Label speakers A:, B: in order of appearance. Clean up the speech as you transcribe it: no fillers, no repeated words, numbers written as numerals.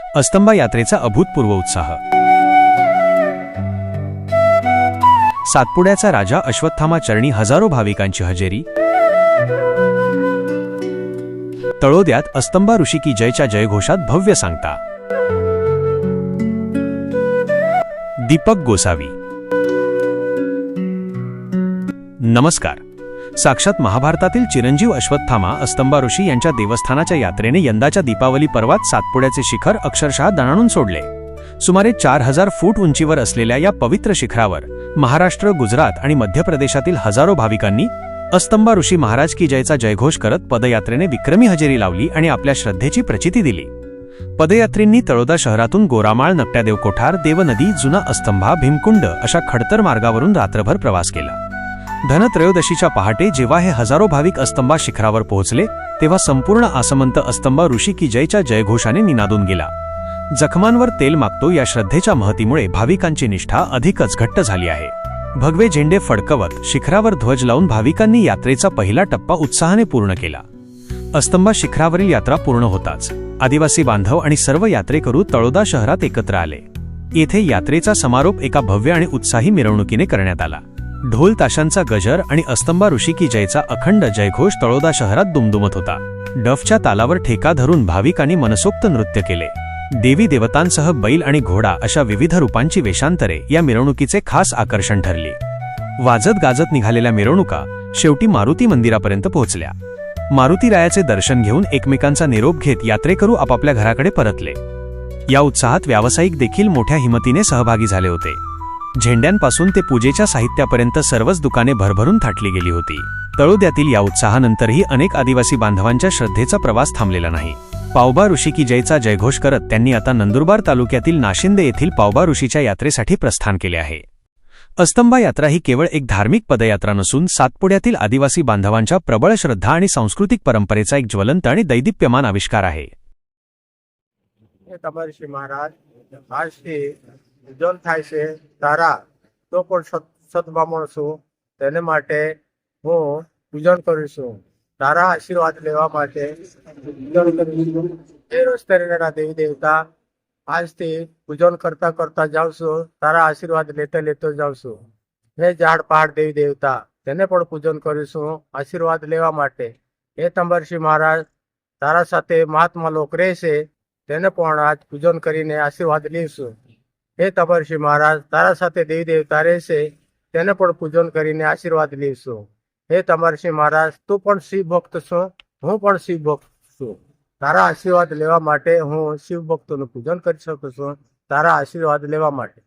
A: अस्तंबा यात्रेचा अभूतपूर्व उत्साह। सातपुड्याचा राजा अश्वत्थामा चरणी हजारो भाविकांची हजेरी। तळोद्यात अस्तंबा ऋषी की जयच्या जयघोषात भव्य सांगता। दीपक गोसावी। नमस्कार। साक्षात महाभारतातील चिरंजीव अश्वत्थामा अस्तंबा ऋषी यांच्या देवस्थानाच्या यात्रेने यंदाच्या दीपावली पर्वात सातपुड्याचे शिखर अक्षरशः दणाणून सोडले। सुमारे 4000 फूट उंचीवर असलेल्या या पवित्र शिखरावर महाराष्ट्र, गुजरात आणि मध्य प्रदेशातील हजारो भाविकांनी अस्तंबा ऋषी महाराज की जयचा जयघोष करत पदयात्रेने विक्रमी हजेरी लावली आणि आपल्या श्रद्धेची प्रचिती दिली। पदयात्रींनी तळोदा शहरातून गोरामाळ, नकट्यादेव कोठार, देवनदी, जुना अस्तंभा, भीमकुंड अशा खडतर मार्गावरून रात्रभर प्रवास केला। धनत्रयोदशीच्या पहाटे जेव्हा हे हजारो भाविक अस्तंबा शिखरावर पोहोचले तेव्हा संपूर्ण आसमंत अस्तंबा ऋषी की जयच्या जयघोषाने निनादून गेला। जखमांवर तेल मागतो या श्रद्धेच्या महतीमुळे भाविकांची निष्ठा अधिकच घट्ट झाली आहे। भगवे झेंडे फडकवत शिखरावर ध्वज लावून भाविकांनी यात्रेचा पहिला टप्पा उत्साहाने पूर्ण केला। अस्तंबा शिखरावरील यात्रा पूर्ण होताच आदिवासी बांधव आणि सर्व यात्रेकरू तळोदा शहरात एकत्र आले। येथे यात्रेचा समारोप एका भव्य आणि उत्साही मिरवणुकीने करण्यात आला। ढोल ताशांचा गजर आणि अस्तंबा ऋषी की जयचा अखंड जयघोष तळोदा शहरात दुमदुमत होता। डफच्या तालावर ठेका धरून भाविकांनी मनसोक्त नृत्य केले। देवी देवतांसह बैल आणि घोडा अशा विविध रूपांची वेषांतरे या मिरवणुकीचे खास आकर्षण ठरली। वाजत गाजत निघालेल्या मिरवणुका शेवटी मारुती मंदिरापर्यंत पोहोचल्या। मारुतीरायाचे दर्शन घेऊन एकमेकांचा निरोप घेत यात्रेकरू आपापल्या घराकडे परतले। या उत्साहात व्यावसायिक देखील मोठ्या हिमतीने सहभागी झाले होते। झेंड्यांपासून ते पूजेच्या साहित्यापर्यंत सर्वच दुकाने भरभरून थाटली गेली होती। तळोद्यातील या उत्साहानंतरही अनेक आदिवासी बांधवांच्या श्रद्धेचा प्रवास थांबलेला नाही। पावबा ऋषी की जयचा जयघोष करत त्यांनी आता नंदुरबार तालुक्यातील नाशिंदे येथील पावबा ऋषीच्या यात्रेसाठी प्रस्थान केले आहे। अस्तंबा यात्रा ही केवळ एक धार्मिक पदयात्रा नसून सातपुड्यातील आदिवासी बांधवांच्या प्रबळ श्रद्धा आणि सांस्कृतिक परंपरेचा एक ज्वलंत आणि दैदिप्यमान आविष्कार आहे।
B: महाराज આજથી પૂજન થાય છે તારા તો પણ સદબ્રાહ્મણ છું તેને માટે હું પૂજન કરું છું। તારા આશીર્વાદ લેવા માટે પૂજન કરું છું। એ રસ્તે રહેલા દેવી દેવતા આજથી પૂજન કરતા કરતા જાઉં છું। તારા આશીર્વાદ લેતા લેતો જાઉં છું। હે ઝાડ પહાડ દેવી દેવતા તેને પણ પૂજન કરું છું આશીર્વાદ લેવા માટે। હે તંબરસિંહ મહારાજ તારા સાથે મહાત્મા લોક રહેશે તેને પણ આજ પૂજન કરીને આશીર્વાદ લઈશું। હે તંબરસિંહ મહારાજ તારા સાથે દેવી દેવતા રહેશે તેને પણ પૂજન કરીને આશીર્વાદ લઈશું। હે તંબરસિંહ મહારાજ તું પણ શિવ ભક્ત છો, હું પણ શિવ ભક્ત છું। તારા આશીર્વાદ લેવા માટે હું શિવ ભક્તોનું પૂજન કરી શકું છું। તારા આશીર્વાદ લેવા માટે